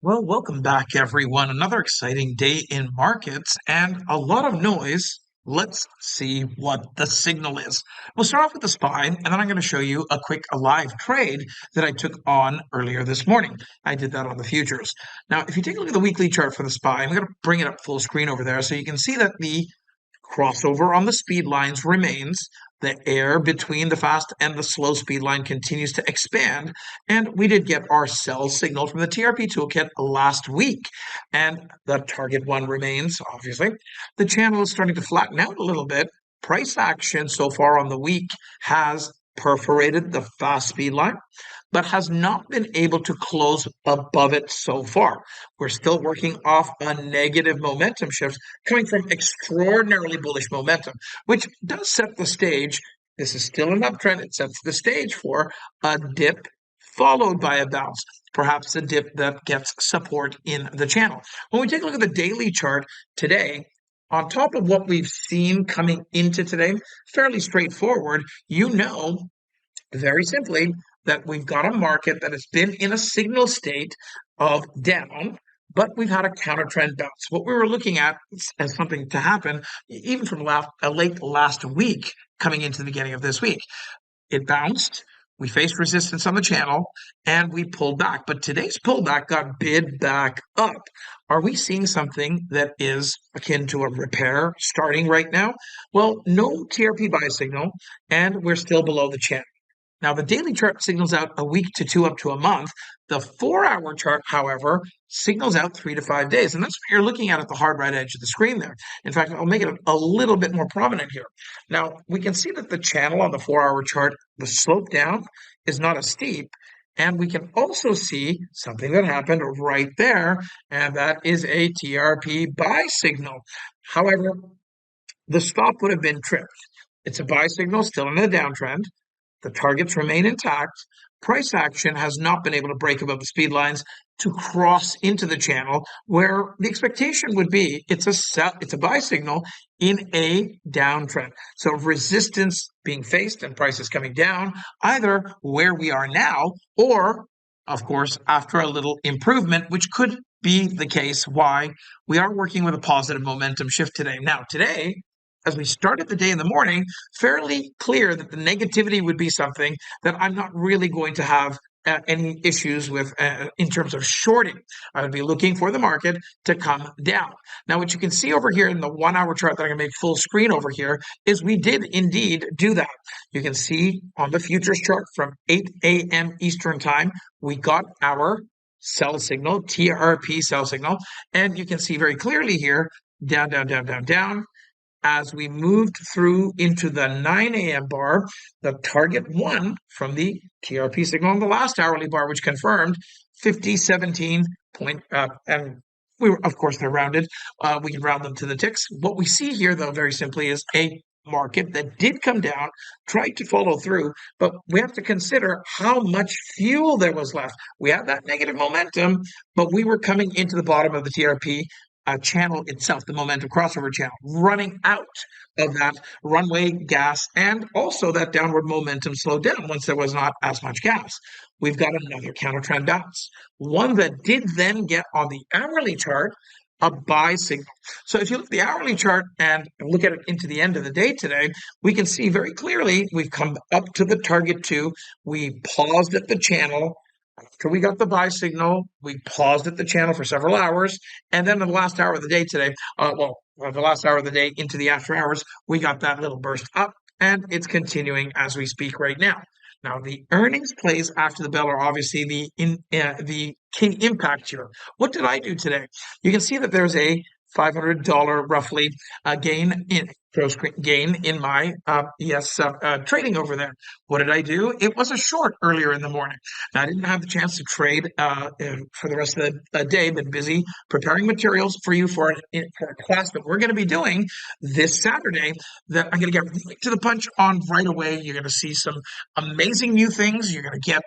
Well, welcome back, everyone. Another exciting day in markets and a lot of noise. Let's see what the signal is. We'll start off with the SPY, and then I'm going to show you a quick live trade that I took on earlier this morning. I did that on the futures. Now, if you take a look at the weekly chart for the SPY, I'm going to bring it up full screen over there so you can see that the crossover on the speed lines remains. The air between the fast and the slow speed line continues to expand. And we did get our sell signal from the TRP toolkit last week. And the target one remains, obviously. The channel is starting to flatten out a little bit. Price action so far on the week has perforated the fast speed line, but has not been able to close above it so far. We're still working off a negative momentum shift coming from extraordinarily bullish momentum, which does set the stage. This is still an uptrend. It sets the stage for a dip followed by a bounce, perhaps a dip that gets support in the channel. When we take a look at the daily chart today, on top of what we've seen coming into today, fairly straightforward, very simply, that we've got a market that has been in a signal state of down, but we've had a counter trend bounce. What we were looking at as something to happen, even from late last week coming into the beginning of this week. It bounced. We faced resistance on the channel and we pulled back. But today's pullback got bid back up. Are we seeing something that is akin to a repair starting right now? Well, no TRP buy signal, and we're still below the channel. Now, the daily chart signals out a week to two up to a month. The 4-hour chart, however, signals out 3 to 5 days. And that's what you're looking at the hard right edge of the screen there. In fact, I'll make it a little bit more prominent here. Now, we can see that the channel on the 4-hour chart, the slope down is not as steep. And we can also see something that happened right there, and that is a TRP buy signal. However, the stop would have been tripped. It's a buy signal, still in a downtrend. The targets remain intact. Price action has not been able to break above the speed lines to cross into the channel, where the expectation would be it's a buy signal in a downtrend. So resistance being faced and prices coming down, either where we are now or, of course, after a little improvement, which could be the case why we are working with a positive momentum shift today. Now, today, as we started the day in the morning, fairly clear that the negativity would be something that I'm not really going to have any issues with in terms of shorting. I would be looking for the market to come down. Now, what you can see over here in the 1-hour chart that I'm going to make full screen over here is we did indeed do that. You can see on the futures chart from 8 a.m. Eastern time, we got our sell signal, TRP sell signal, and you can see very clearly here, down, down, down, down, down. As we moved through into the 9 a.m. bar, the target one from the TRP signal on the last hourly bar, which confirmed 5017 point, and we were, of course, they're rounded. We can round them to the ticks. What we see here, though, very simply, is a market that did come down, tried to follow through, but we have to consider how much fuel there was left. We had that negative momentum, but we were coming into the bottom of the TRP channel itself, the momentum crossover channel, running out of that runway gas, and also that downward momentum slowed down once there was not as much gas. We've got another counter trend bounce, one that did then get on the hourly chart a buy signal. So if you look at the hourly chart and look at it into the end of the day today, we can see very clearly we've come up to the target 2. We paused at the channel. After we got the buy signal, we paused at the channel for several hours. And then in the last hour of the day today, the last hour of the day into the after hours, we got that little burst up, and it's continuing as we speak right now. Now, the earnings plays after the bell are obviously the key impact here. What did I do today? You can see that there's a $500 roughly gain in gross gain in my trading over there. What did I do? It was a short earlier in the morning. Now, I didn't have the chance to trade for the rest of the day. Been busy preparing materials for you for a class that we're going to be doing this Saturday that I'm going to get right to the punch on right away. You're going to see some amazing new things. You're going to get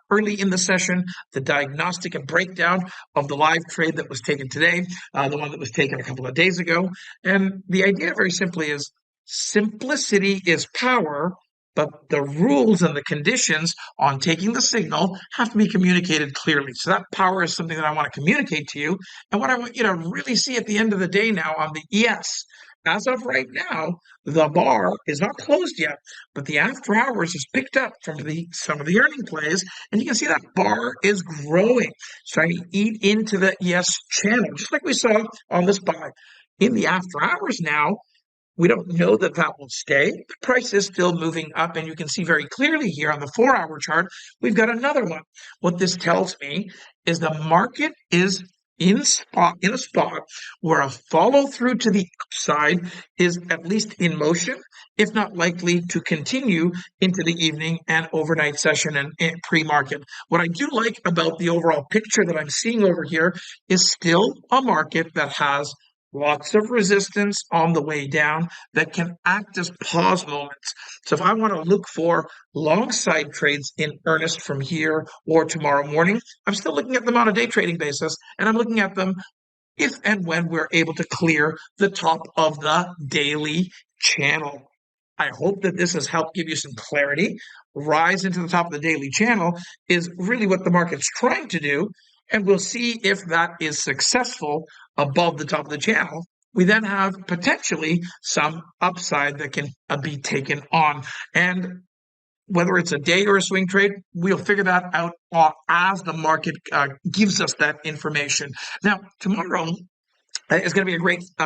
early in the session the diagnostic and breakdown of the live trade that was taken today, the one that was taken a couple of days ago. And the idea very simply is simplicity is power, but the rules and the conditions on taking the signal have to be communicated clearly. So that power is something that I want to communicate to you. And what I want you to really see at the end of the day now on the ES, as of right now, the bar is not closed yet, but the after hours is picked up from some of the earning plays, and you can see that bar is growing, starting to eat into the ES channel, just like we saw on this buy. In the after hours now, we don't know that that will stay. The price is still moving up, and you can see very clearly here on the 4-hour chart, we've got another one. What this tells me is the market is in a spot where a follow through to the upside is at least in motion, if not likely to continue into the evening and overnight session and pre-market. What I do like about the overall picture that I'm seeing over here is still a market that has lots of resistance on the way down that can act as pause moments. So if I want to look for long side trades in earnest from here or tomorrow morning, I'm still looking at them on a day trading basis, and I'm looking at them if and when we're able to clear the top of the daily channel. I hope that this has helped give you some clarity. Rise into the top of the daily channel is really what the market's trying to do, and we'll see if that is successful above the top of the channel. We then have potentially some upside that can be taken on. And whether it's a day or a swing trade, we'll figure that out as the market gives us that information. Now, tomorrow is going to be a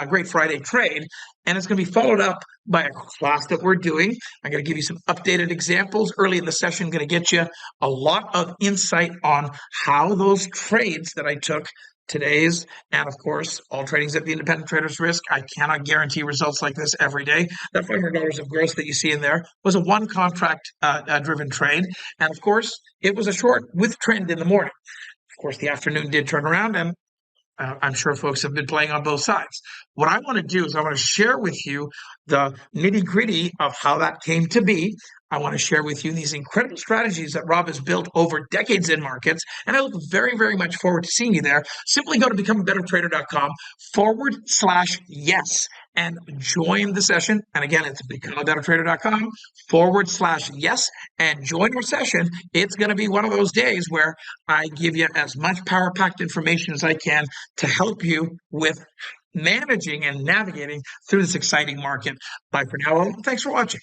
great Friday trade, and it's going to be followed up by a class that we're doing. I'm going to give you some updated examples early in the session. Going to get you a lot of insight on how those trades that I took today's, and of course, all trading is at the independent trader's risk. I cannot guarantee results like this every day. That $500 of gross that you see in there was a one contract driven trade, and of course, it was a short with trend in the morning. Of course, the afternoon did turn around, and I'm sure folks have been playing on both sides. What I want to do is I want to share with you the nitty gritty of how that came to be. I want to share with you these incredible strategies that Rob has built over decades in markets. And I look very, very much forward to seeing you there. Simply go to becomebettertrader.com/yes and join the session. And again, it's becomebettertrader.com/yes and join our session. It's going to be one of those days where I give you as much power packed information as I can to help you with managing and navigating through this exciting market. Bye for now. Thanks for watching.